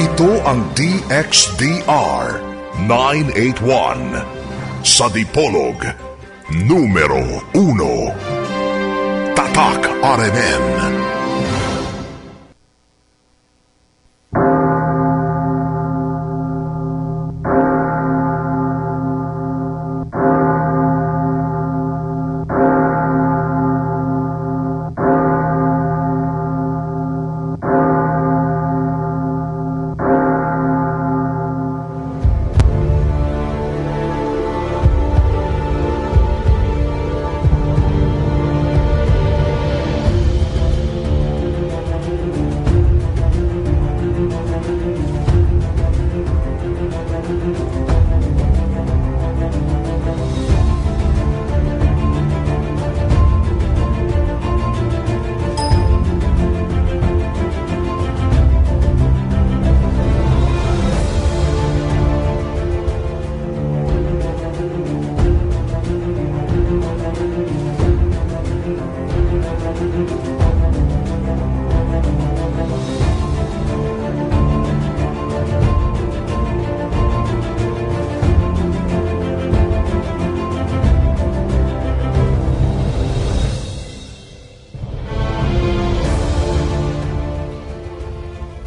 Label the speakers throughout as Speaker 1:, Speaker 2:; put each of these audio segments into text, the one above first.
Speaker 1: Ito ang DXDR 981 sa Dipolog, numero 1. Tatak RMN.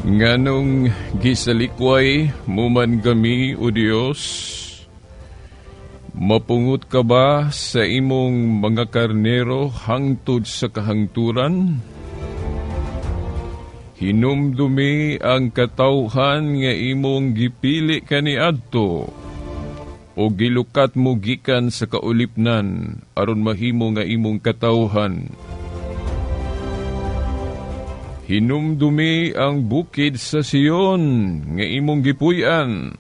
Speaker 2: Nganong gisalikway muman kami, O Dios, mapungot ka ba sa imong mga karnero hangtod sa kahangturan? Hinumdumi ang katawhan nga imong gipili kaniadto, o gilukat mo gikan sa kaulipnan aron mahimo nga imong katawhan. Hinumdumi ang bukid sa Sion nga imong gipuy-an.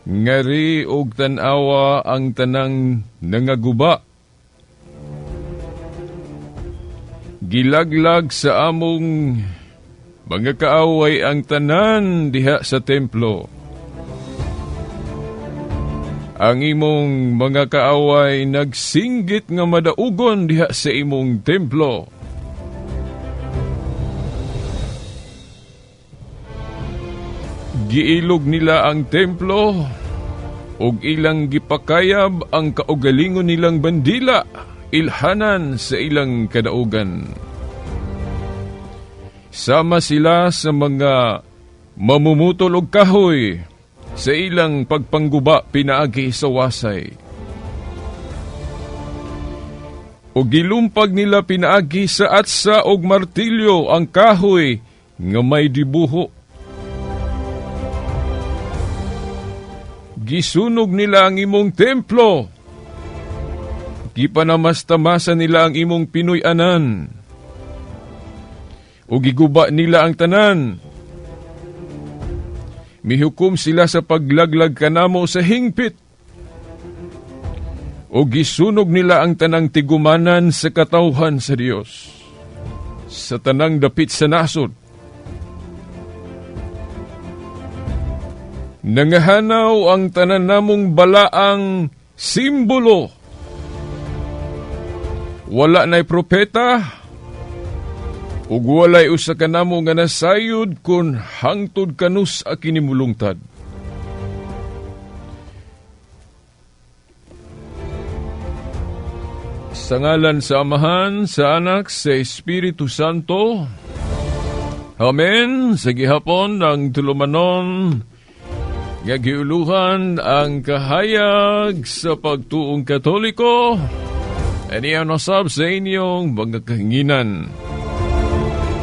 Speaker 2: Ngari og tan-awa ang tanang nangaguba. Gilaglag sa among mga kaaway ang tanan diha sa templo. Ang imong mga kaaway nagsinggit nga madaugon diha sa imong templo. Giilog nila ang templo ug ilang gipakayab ang kaugalingon nilang bandila ilhanan sa ilang kadaugan. Sama sila sa mga mamumutol og kahoy sa ilang pagpangguba pinaagi sa wasay. O gilumpag nila pinaagi sa atsa og martilyo ang kahoy nga may dibuho. Gisunog nila ang imong templo. Gipanamastamasan nila ang imong pinuy-anan. O giguba nila ang tanan. Mihukom sila sa paglaglag kanamo sa hingpit. O gisunog nila ang tanang tigumanan sa katawhan sa Dios, sa tanang dapit sa nasod. Nangahanaw ang tanan namong balaang simbolo. Wala na'y propeta, ug walay usa ka namo nga nasayod kun hangtod kanus a kinimulungtad. Sa ngalan sa Amahan, sa Anak, sa Espiritu Santo. Amen. Sa gihapon ng tulumanon, nga giuluhan ang kahayag sa pagtuong Katoliko, aniya nasab sa inyong mga kahinginan.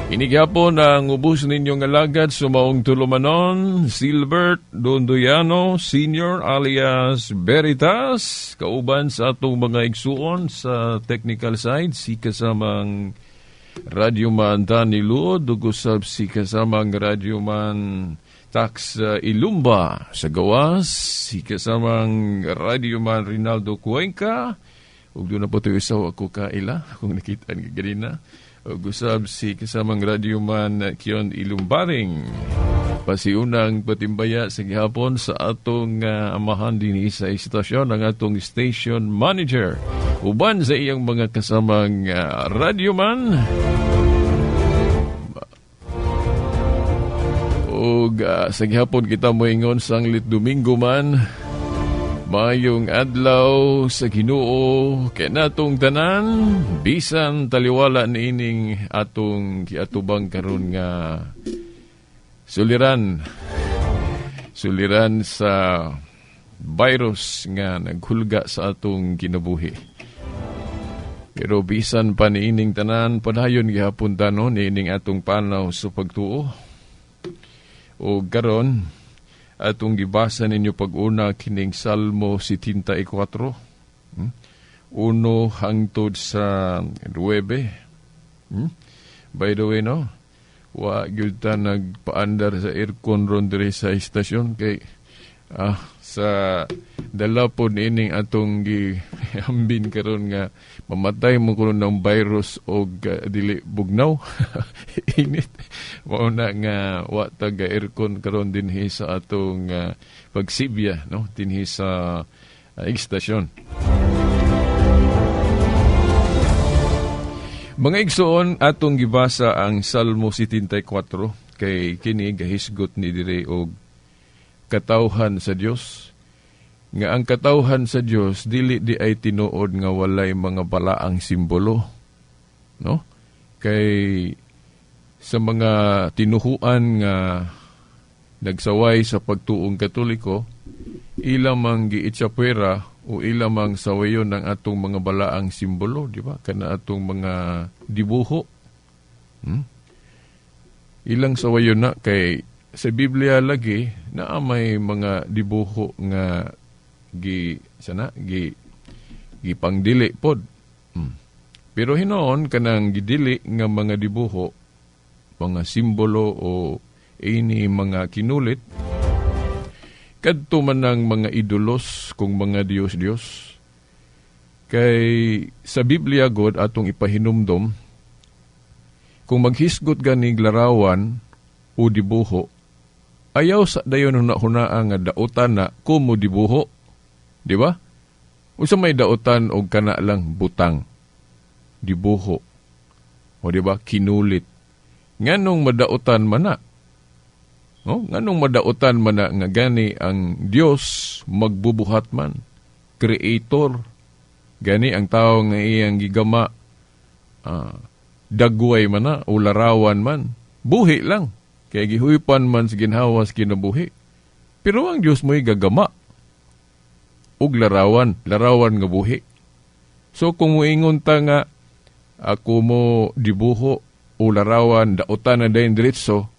Speaker 2: Inigyapon ang ubos ninyong alagad sa maong tulumanon, Silbert Dondoyano Sr. alias Veritas, kauban sa atong mga igsuon sa technical side, si kasamang Radyoman Danny Luod, ugusab si kasamang Radyoman Tax Ilumba sa gawas, si kasamang Radyoman Rinaldo Cuenca, ug doon na po ito isaw ako kaila, kung nakita nga ganina. Ug usab si kasamang Radyoman Kion Ilumbaring. Pasiunang patimbaya sa gihapon sa atong amahan din sa istasyon, ang atong station manager. Uban sa iyang mga kasamang Radyoman. O sa gihapon kita moingon sanglit Domingo man, mayong adlaw sa Ginoo kay natong tanan, bisan taliwala niining atong giatubang karon nga suliran sa virus nga naghulga sa atong kinabuhi. Pero bisan pa niining tanan, padayon gihapon tanon niining atong panaw sa pagtuo. O karon atong gibasa ninyo pag-una kining Salmo 74, uno hangtod sa 9. By the way, no, wa gyud ta nagpaandar sa aircon ron diri sa istasyon kay sa dalapon ining atong gihambin karon nga mamatay mo kuno ng virus o dili bugnaw. Init mao na nga wa taga aircon karon dinhi sa atong pagsibya, no, dinhi sa istasyon. Mga igsoon, atong gibasa ang Salmo 74 kay kini gahisgot ni dire og katawhan sa Dios. Nga ang katawhan sa Dios dili di ay tinuod nga walay mga balaang simbolo, no? Kay sa mga tinuhuan nga nagsaway sa pagtuong Katoliko, ilamang giitsapwera o ilamang sawayon ng atong mga balaang simbolo, di ba? Kana atong mga dibuho. Ilang sawayon na kay sa Biblia lagi na may mga dibuho nga gipangdili pod. Pero hinoon kanang gidili nga mga dibuho, mga simbolo o ini mga kinulit, kadto man ng mga idolos kung mga Diyos-Diyos. Kay sa Biblia God atong ipahinumdom, kung maghisgot ganing larawan o dibuho, ayaw sa dayon hunahunaa nga dautan na kumo dibuho. Di ba? Usa may dautan og kana lang butang, dibuho. O di ba? Kinulit. Nganong madautan man na? No? Nganong madautan man na nga gani ang Dios magbubuhat man, creator. Gani ang tao nga iyang gigama, dagway man na o larawan man, buhi lang. Kaya gihuipan man sa ginhawas kinabuhi. Pero ang Dios mo'y gagama og larawan nga buhi. So kung muingon ta nga ako mo dibuho o larawan dautan na dayon diretso,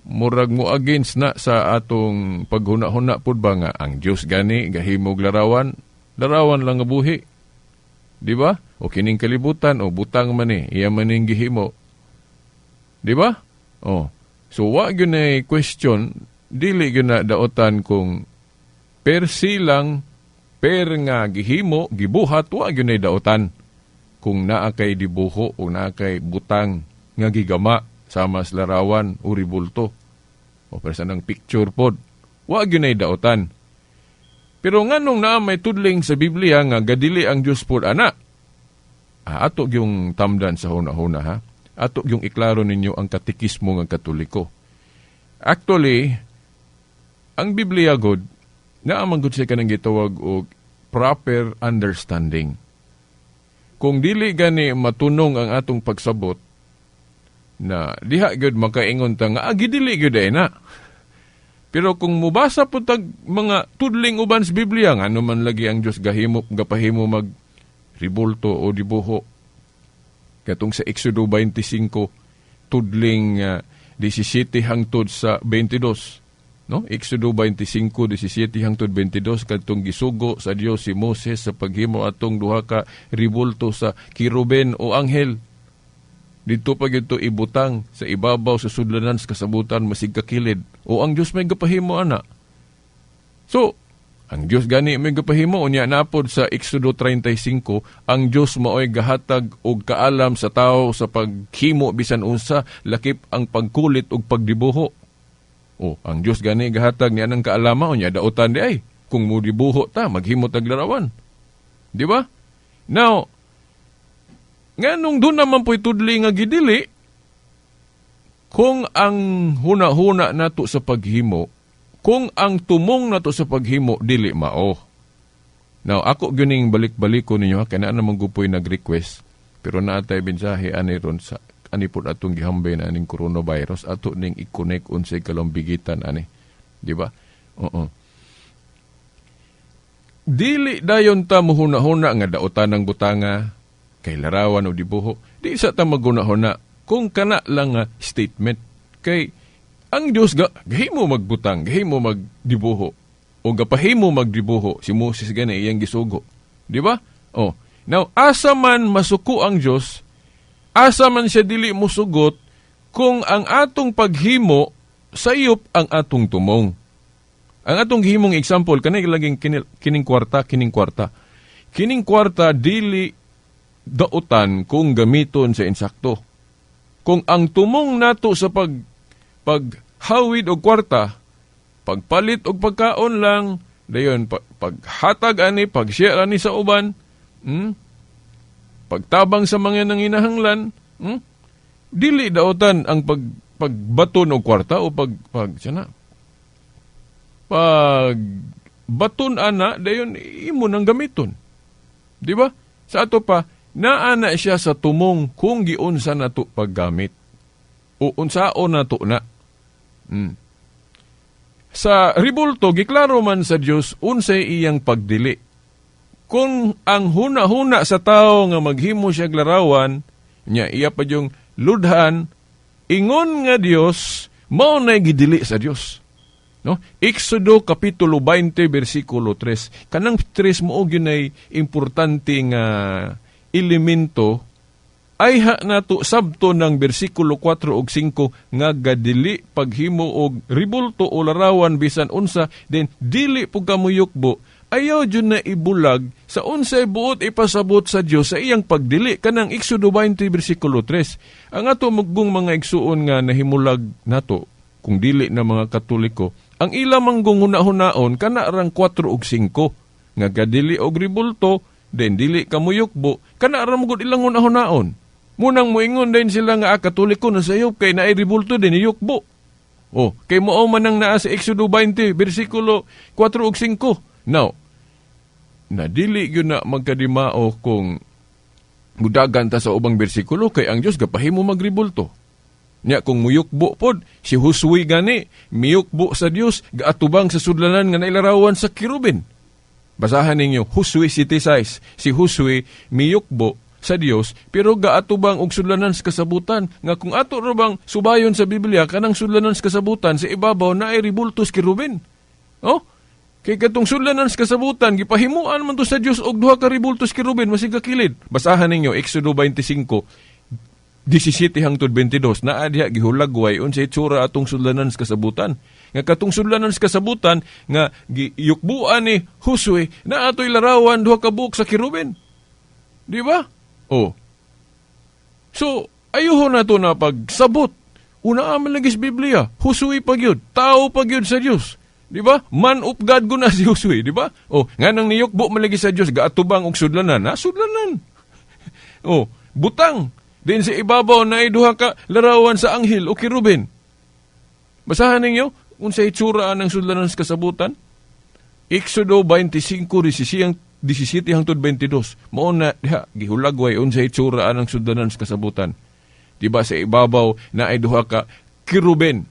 Speaker 2: murag mo against na sa atong paghuna-huna pud ba nga ang Dios gani gahimog larawan lang nga buhi. Di ba? O kining kalibutan o butang man iya man ning gihimo. Di ba? Oh. So wa gyud na question, dili gyud na dautan kung per silang per nga gihimo gibuhat, wa gyud na dautan kung naa kay dibuho o naa kay butang nga gigama sama sa larawan o ribulto o persa ng picture pod, wa gyud na dautan. Pero nganong naa may tudling sa Biblia nga gadili ang Dios pod ana? Ato yung tamdan sa huna-huna, ha? Ato yung iklaro ninyo ang katikismo ng Katoliko. Actually, ang Biblia God, naamang gud siya kanang gitawag og proper understanding. Kung dili gani matunong ang atong pagsabot, na diha gud makaingon ta nga gidili gud ay na. Pero kung mubasa po tag mga tudling uban sa Biblia, nga naman lagi ang Diyos gapahimo mag ribulto o dibuho. Katong sa Exodo 25, tudling 17 hangtod sa 22. No? Exodo 25, 17 hangtod 22, katong gisugo sa Dios si Moses sa paghimo atong duha ka ribulto sa kiruben o anghel. Dito pa gito ibutang sa ibabaw sa sudlanan sa kasabutan masig kakilid. O ang Dios may gapahimo ana. So, ang Dios gani may gapahimo unya napod sa Exodo 35, ang Dios maoy gahatag og kaalam sa tao sa paghimo bisan unsa, lakip ang pagkulit og pagdibuho. O ang Dios gani gahatag niya ng kaalaman unya dautan di ay kung mo dibuho ta maghimo tag larawan. Di ba? Now, nganong doon naman po'y tudli nga gidili, kung ang huna-huna nato sa paghimo, kung ang tumong nato sa paghimo dili mao. Now, ako gining balik-balik ko ninyo, kaya na naman gupoy nag-request, pero naatay binsahe ani ron sa ani po atong gihambay na aning coronavirus, ato ning i-connect unsay kalambigitan ani. Di ba? Oo. Dili dayon ta muhuna-huna nga daotan ng butanga, kay larawan o dibuho. Di sa ta maguna-huna kung kana lang nga statement. Kay ang Dios gahimo magbutang, gahimo magdibuho, o gapahimo magdibuho, si Moses gani iyang gisugo. Di ba? Oh. Now, asa man masuko ang Dios, asa man siya dili musugot, kung ang atong paghimo sayop ang atong tumong. Ang atong gihimong example, kanay laging kining kwarta. Kining kwarta dili dautan kung gamiton sa insakto. Kung ang tumong nato sa paghawid og kwarta, pagpalit og pagkaon lang, dayon paghatag ani, pag-share ani sa uban, pagtabang sa mga nanginahanglan, dili dautan ang pagbaton og kwarta o pagbaton ana, dayon imo nang gamiton. Di ba? Sa ato pa, naana siya sa tumong kung giunsa nato paggamit. O unsaon nato na. Sa ribulto, giklaro man sa Dios unsay iyang pagdili. Kung ang huna-huna sa tao nga maghimo siya larawan, nya iya pa yung ludhan, ingon nga Dios, mao na gidili sa Dios. No? Exodo Kapitulo 20, versikulo 3. Kanang 3 mo yun ay importante nga elemento, ay nato sabto ng versikulo 4 ug 5 nga gadili paghimo og ribulto o larawan bisan unsa, then dili pug kamuyukbo, ayaw jud na ibulag sa unsay buot ipasabot sa Dios sa iyang pagdili. Kanang Exodo 20 versikulo 3. Ang ato mugong mga igsuon nga nahimulag nato kung dili na mga Katoliko, ang ilang manggong hunaon kana rang 4 ug 5 nga gadili og ribulto, then dili kamuyukbo, kana rang gud ilang hunaon. Munang moingon din sila nga Katoliko na sayop kay naay ribulto din iyukbo. Oh, kay mao man ang naa sa Exodo 20 bersikulo 4 ug 5. Now, nadili yun na magkadimao kung mudagan ta sa ubang bersikulo kay ang Dios gapahimo magribulto. Nya kung muyukbo pod, si Huswi gani, miyukbo sa Dios, gaatubang sa sudlanan nga nailarawan sa kirubin. Basahan ninyo, Huswi 7:6. Si Huswi miyukbo sa Dios, pero gaatubang og sudlanan sa kasabutan. Nga kung ato rabang subayon sa Biblia, kanang sudlanan sa kasabutan, sa ibabaw na ay ribultos kirubin. Oh? Kay katong sudlanan sa kasabutan, gipahimuan man to sa Dios og duha ka ribultos kirubin, masig kakilid. Basahan ninyo, Exodo 25, 17-22, na adya gihulagway unsay itsura atong sudlanan sa kasabutan. Nga katong sudlanan sa kasabutan, nga giyukbuan ni Huswe, na ato'y larawan duha ka buok sa kirubin. Di ba? Oh. So, ayuhon na to na pagsabot. Una malagis Biblia, Huswe pagyud, tao pagyud sa Dios. Di ba? Man of God guna si Huswe, di ba? Oh, nga nang niyukbo malagis sa Dios, gaatubang og sudlanan, ha? Sudlanan. Oh, butang. Din sa ibabaw na iduha ka larawan sa anghel o kirubin. Basahan ninyo, unsay itsura ng sudlanan sa kasabutan? Exodo 25, 17-22. Mao na diha gihulagway unsay itsura ng sudlanan sa kasabutan. Diba sa ibabaw na ay duha ka kirubin,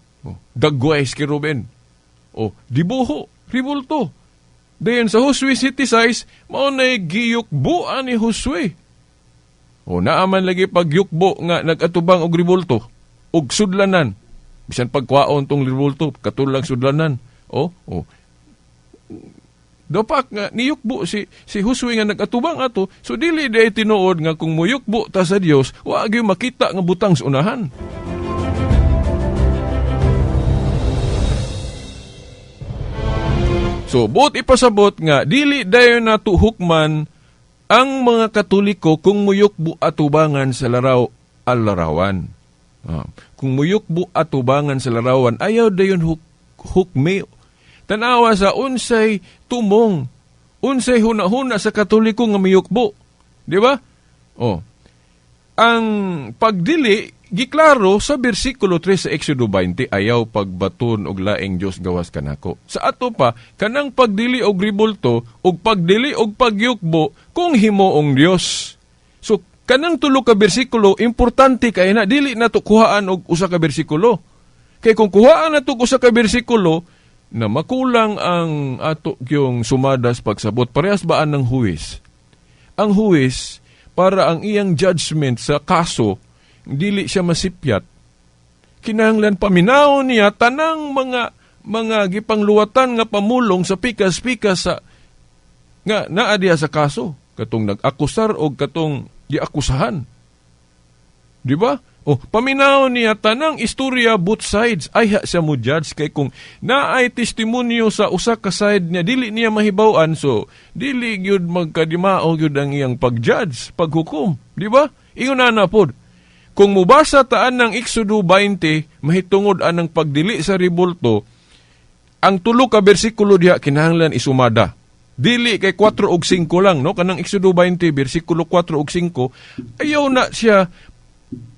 Speaker 2: dagway sa kirubin, o dibuho, ribulto. Dayon sa Hosue 7:6, mao na giyukbuan ni Hosue. O naaman lagi pagyukbo nga nagatubang og ribulto, og sudlanan. Bisan pagkwaon tong ribulto, katulang sudlanan. Dapat nga niyukbo si Hosue nga nagatubang ato, so dili day tinuod nga kung muyukbo ta sa Dios, wa gyud makita nga butang sa unahan. So buot ipasabot nga dili dayon nato hukman ang mga Katoliko kung muyukbo atubangan sa larawan. Kung muyukbo atubangan sa larawan, ayaw dayon hukmi. Tanawa sa unsay tumong, unsay hunahuna sa Katoliko nga miyukbo. Di ba? Ang pagdili, giklaro sa bersikulo 3 sa Exodo 20, ayaw pagbaton og laing Dios gawas kanako. Sa ato pa, kanang pagdili og ribulto, og pagdili og pagyukbo, kung himoong Dios. So, kanang tulo ka bersikulo, importante kay na, dili na to kuhaan og usa ka bersikulo. Kay kung kuhaan na to usa ka bersikulo, na makulang ang ato yung sumadas pagsabot, parehas baan ng huwis? Ang huwis, para ang iyang judgment sa kaso, dili siya masipyat. Kinahanglan paminaw niya tanang mga gipangluwatan nga pamulong sa pikas-pikas sa nga naa diha sa kaso, katong nag-akusar o katong giakusahan. Di ba? O, paminaw niya tanang istorya both sides. Ay siya mo judge kay kung naay testimonyo sa usa ka side niya, dili niya mahibaw-an, so dili gyud magkadimao gyud ang iyang pag-judge, paghukom. Di ba? Ingon na pod. Kung mubasa taan ng Exodo 20, mahitungod anang pagdili sa ribulto, ang tulo ka bersikulo diha kinahanglan isumada. Dili kay 4 ug 5 lang, no? Kanang Exodo 20, bersikulo 4 ug 5, ayaw na siya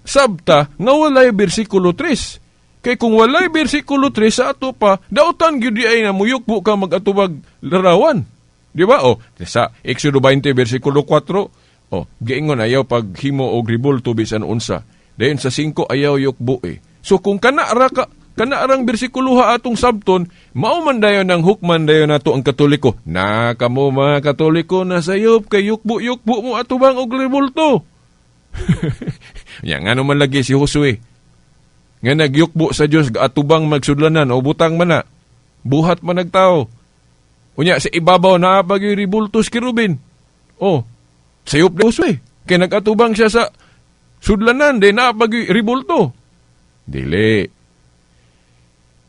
Speaker 2: sabta nga walay bersikulo 3. Kay kung walay bersikulo 3 sa ato pa, dautan gyud di ay na muyukbo ka mag-atubag larawan. Di ba? O, sa Exodo 20, bersikulo 4, giingon ayaw paghimo og ribulto bisan unsa. Dayon sa 5 ayaw yukbo eh. So kung kanaarang bersikulo ha atong sabton, mao man dayon ang hukman dayon nato ang Katoliko. Na kamo mga Katoliko na sayop kay yukbo mo atubang og ribulto. Yang ano man lagi si Josue nga nagyukbo sa Dios atubang magsudlanan o butang man na buhat man nagtao. Unya sa ibabaw na pag ribultos kirubin. Sayop na Josue kay nagatubang siya sa sudlanan de na pag ribulto. Dili.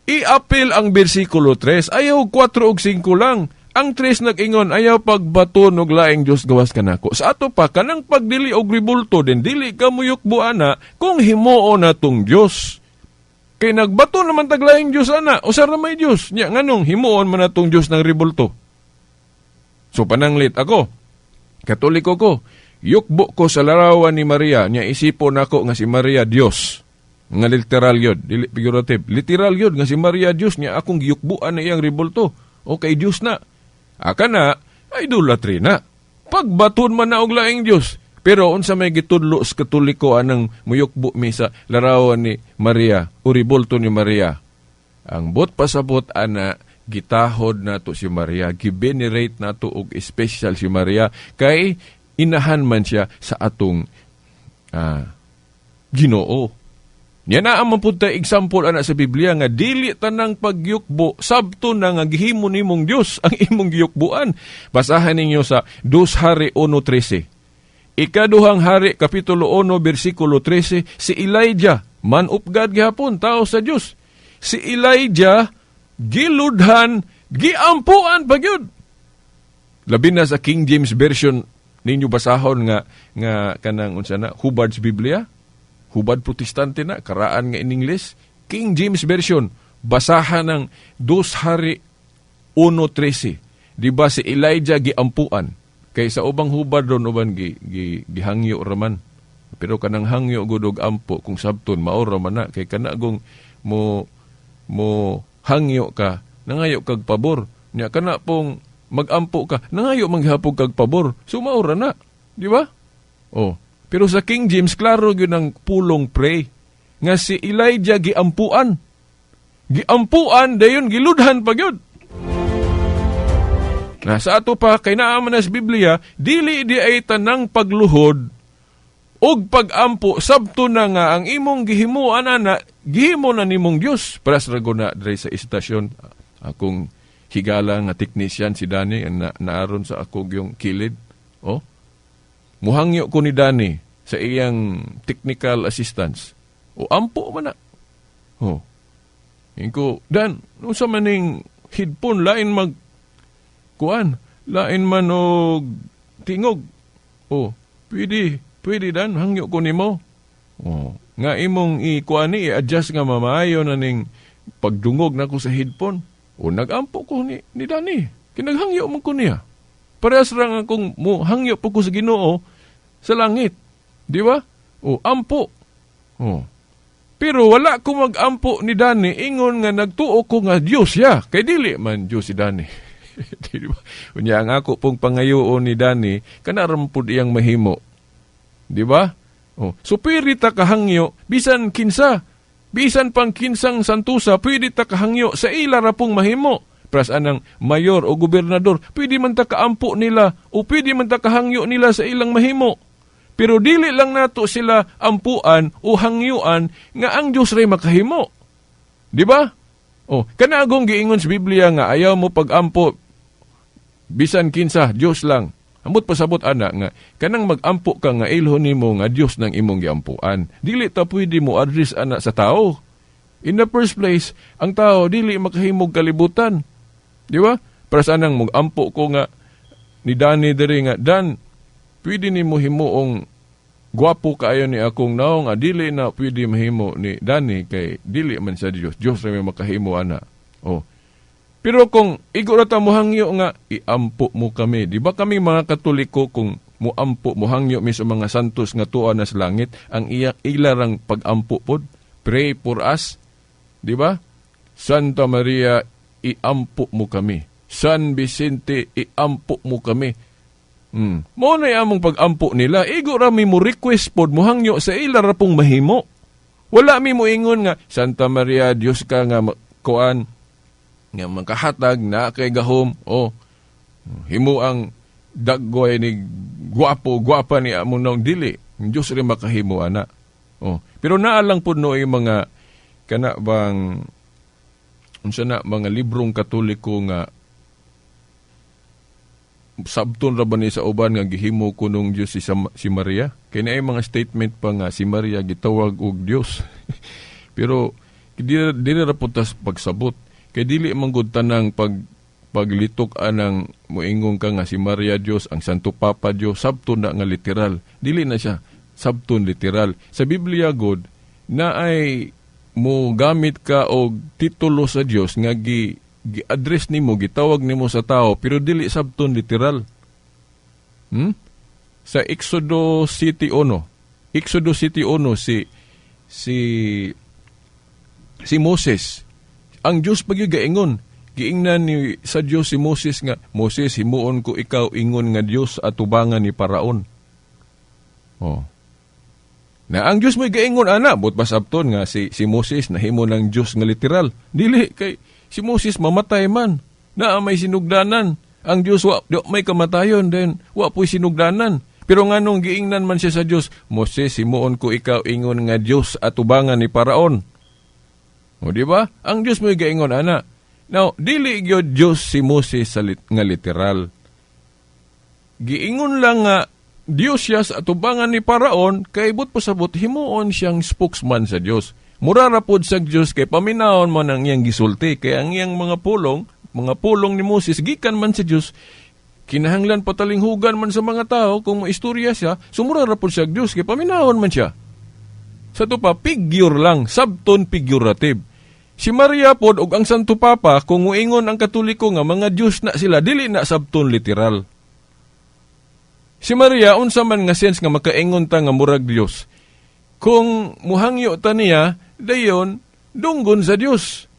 Speaker 2: I-apil ang bersikulo 3, ayaw 4 ug 5 lang. Ang 3 nag-ingon, ayaw pagbaton og laing Dios gawas kanako. Sa ato pa, kanang pagdili og ribulto din, dili ka muyukbo ana, kung himoo na tong Dios. Kay nagbato naman taglaing Dios ana, usar na may Dios. Nya, nganong himuon man na tong Dios ng ribulto. So pananglit ako, Katoliko ko, yukbo ko sa larawan ni Maria, nya isipon ako nga si Maria Dios. Nga literal yun, dili figurative. Literal yun, nga si Maria Dios, nya akong giyukbuan na iyang ribulto. Okay, Dios na. Aka na, idolatry na. Pagbaton man na og laing Dios. Pero unsa may gitudlo sa Katoliko anang muyukbo mi sa larawan ni Maria, o ribulto ni Maria. Ang bot pasabot ana, gitahod nato si Maria, givenerate nato og special si Maria, kay inahan man siya sa atong Ginoo. Yan na ang mapunta example ana sa Biblia nga dili tanang pagyukbo sabto na nga gihimo nimong Dios ang imong giyukbuan. Basahan ninyo sa 2 Hari 1:13. Ikaduhang Hari kapitulo 1 bersikulo 13, si Elijah, man of God gihapon, tao sa Dios. Si Elijah giludhan, giampuan pagyud. Labi na sa King James version ninyo basahon nga kanang unsa na Hubbard's Biblia. Hubad Protestante na, karaan nga in English. King James Version, basahan ng 2 Hari 1:13. Diba si Elijah giampuan? Kay sa ubang hubad ron uban gihangyo raman. Pero kanang hangyo gudog ampo kung sabton mao raman na. Kay kanagong mo hangyo ka, nangayo kag pabor. Nya kana pong magampo ka, nangayo manghapog kag pabor. So mao ra na, di ba? Pero sa King James, klaro yun ang pulong pray. Nga si Elijah giampuan. Giampuan, dayon giludhan pag yun. Sa ato pa, kay naaman na sa Biblia, dili di ay tanang pagluhod og pag-ampo, sabto na nga ang imong gihimuan ana, gihimo na nimong Diyos. Paras rago na dre sa istasyon, akong higala nga teknisyan si Danny, naaron sa ako yung kilid. Muhangyo ko ni Danny sa iyang technical assistance. Ampo man na. Inko, Dan, sa maning headphone, lain lain man og tingog. Pwede Dan, hangyo ko nimo. Nga imong i-kuani, i-adjust nga mamayo na ning pagdungog na ko sa headphone. Nagampo ko ni Danny. Kinaghangyo mo ko niya. Parehas lang akong hangyo po ko sa Ginoo sa langit. Di ba? Ampo. Pero wala ko mag-ampo ni Dani, ingon nga nagtuo ko nga Diyos ya. Kay dili man Diyos si Dani. Diba? Unya ang ako pong pangayoon ni Dani, kanarampod iyang mahimo. Di ba? Oh. So pwede ta kahangyo, bisan kinsa, bisan pang kinsang santusa, pwede ta kahangyo sa ila ra pong mahimo. Pras anang mayor o gobernador, pwede man ta kaampo nila o pwede man ta kahangyo nila sa ilang mahimo. Pero dili lang nato sila ampuan o hangyuan nga ang Diyos ray makahimo. Di ba? Oh, kanagong giingon sa Biblia nga ayaw mo pag-ampo bisan kinsa Diyos lang. Ambot pasabot ana nga kanang mag-ampo ka nga ilho nimo nga Diyos nang imong giampuan. Dili ta pwede mo address ana sa tao. In the first place, ang tao dili makahimog kalibutan. Di ba? Para sanang mag-ampo ko nga ni Dani diri nga Dan, pwede ni mo himuong gwapo kaayo ni akong naong dili na pwede mahimo ni Dani kay dili man sa Dios. Dios ra may makahimo ana. Oh. Pero kung igura ta mo hangyo nga iampo mo kami. Di ba kami mga Katoliko kung muampo mo hangyo mi sa mga santos nga tuwa na sa langit ang ilarang pag-ampo pod. Pray for us. Di ba? Santa Maria iampo mo kami. San Vicente iampo mo kami. Mo na among pag-ampo nila, igo ra mi mo request pod mo hangyo sa ila ra pong mahimo. Wala mi mo ingon nga, Santa Maria, Dios ka nga kuan, nga makahatag na kay gahom, himo ang daggoy ni gwapa ni amo nang dili. Dios rin makahimo ana. Pero naalang pod no yung mga, kana bang, unsa na, mga librong Katoliko nga, sabton ra ba ni sa uban nga gihimo kunong Dios si Maria? Kay naay mga statement pa nga si Maria gitawag og Dios. Pero dili ra po tas pagsabot. Kay dili man gud tanang paglitok anang moingon ka nga si Maria Dios, ang Santo Papa Dios, sabton na nga literal. Dili na siya sabton literal. Sa Biblia gud na ay mo gamit ka og titulo sa Dios nga gi-address nimo, gitawag nimo sa tao, pero dili sabton literal. Sa Exodo City 1, si Moses, ang Diyos pagyugaingon, giingnan ni sa Diyos si Moses nga, Moses, himuon ko ikaw ingon nga Diyos at tubangan ni Paraon. Na ang Diyos may gaingon, but basabton nga si Moses na himo ng Diyos nga literal. Dili, kay si Moses mamatay man, na may sinugdanan. Ang Diyos may kamatayon, then po'y sinugdanan. Pero nga nung giingnan man siya sa Diyos, Moses, himuon ko ikaw ingon nga Diyos at tubangan ni Paraon. Di ba? Ang Diyos may gaingon, ana. Now, dili gyud Diyos si Moses nga literal. Giingon lang nga, Diyos siya sa tubangan ni Paraon, kay but pasabot, himuon siyang spokesman sa Diyos. Murarapod sa Diyos kay paminahon man ang iyang gisulti. Kaya ang iyang mga pulong ni Moses, gikan man sa Diyos, kinahanglan patalinghugan man sa mga tao, kung maistorya siya, sumurarapod sa Diyos, kay paminahon man siya. Sa to pa, figure lang, sabton figurative. Si Maria pod og ang Santo Papa, kung muingon ang Katoliko nga mga Diyos na sila, dili na sabton literal. Si Maria, unsa man nga sense nga makaingon ta nga murag Diyos. Kung muhangyo ta niya, dayon, dunggon sa Diyos.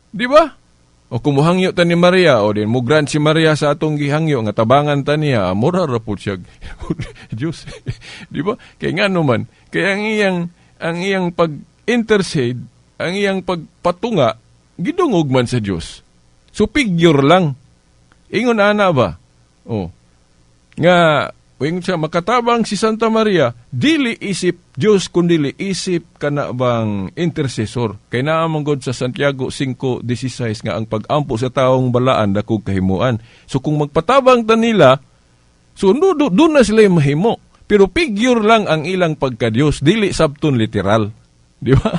Speaker 2: Di ba? O kung muhangyo ta ni Maria, o din, mugran si Maria sa atong gihangyo, nga tabangan ta niya, mura rapod siya, Diyos. Di ba? Kaya nga naman, kaya ang iyang pag-intercede, ang iyang pagpatunga, gidungog man sa Diyos. So, figure lang. Ingon ana ba? Nga, wing siya, makatabang si Santa Maria, dili isip Diyos, kundili isip ka na bang intercessor. Kaya naamang God sa Santiago 5:16 nga ang pag-ampo sa taong balaan dakog kahimuan. So kung magpatabang ta nila, so doon na sila yung mahimo. Pero figure lang ang ilang pagka-Diyos, dili sabton literal. Di ba?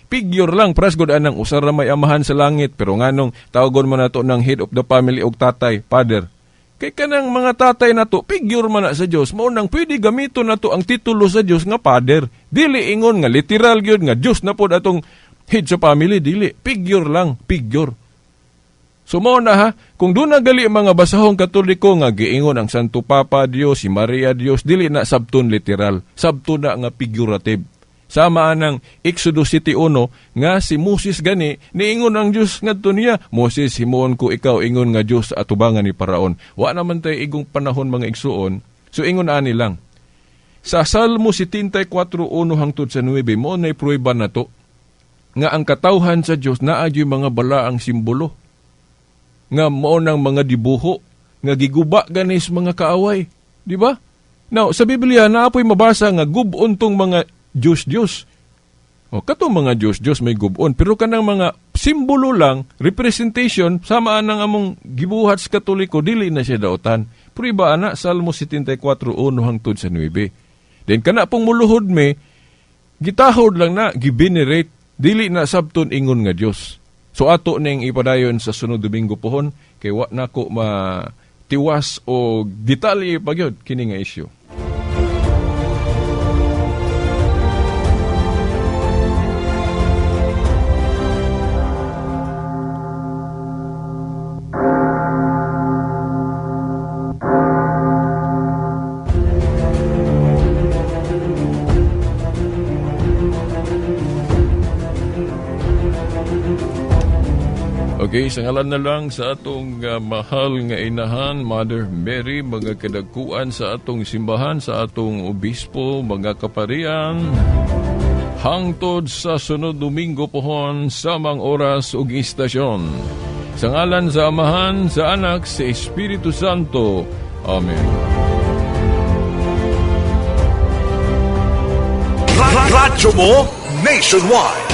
Speaker 2: Figure lang, pras God anang usar na may amahan sa langit, pero nganong tawagon man nato ng head of the family og tatay, father. Kay kanang mga tatay na to, figure man na sa Diyos, maunang pwede gamito na to ang titulo sa Diyos nga Father. Dili ingon nga literal yun nga Diyos na po atong head sa family, dili. Figure lang, figure. So mauna ha, kung doon na gali mga basahong Katoliko nga giingon ang Santo Papa Diyos, si Maria Diyos, dili na sabton literal, sabton na nga figurative. Sama ng Exodus 7:1 nga si Moses gani, niingon ang Diyos ngadto niya, Moses, himuon ko ikaw ingon nga Diyos sa atubangan ni Paraon. Wa naman tayo igong panahon mga igsuon, so ingon ani lang. Sa Salmo 74:1 hangtod sa 9, mo na'y prueba na to, nga ang katawhan sa Diyos naadyo mga balaang simbolo, nga mo nang mga dibuho, nga giguba ganis mga kaaway. Di ba? Now, sa Biblia, naapoy mabasa nga gubon tong mga Diyos-Diyos. O, katong mga Diyos-Diyos may gubon. Pero kanang mga simbolo lang, representation, samaan ng among gibuhat sa Katoliko, dili na siya daotan. Pero iba, Salmo 74:1 hangtod sa 9. Then, kana pong muluhod me, gitahod lang na, gibinerate, dili na sabton ingon nga Diyos. So, ato ning ipadayon sa sunod Domingo pohon, kay wa na ko tiwas o detalye pagyod kini nga isyu. Okay, sa ngalan na lang sa atong mahal nga inahan, Mother Mary, mga kadagkuan sa atong simbahan, sa atong obispo, mga kaparian, hangtod sa sunod Domingo pohon, samang oras ug istasyon. Sa ngalan sa Amahan, sa Anak, sa Espiritu Santo. Amen.
Speaker 1: Radyo mo nationwide.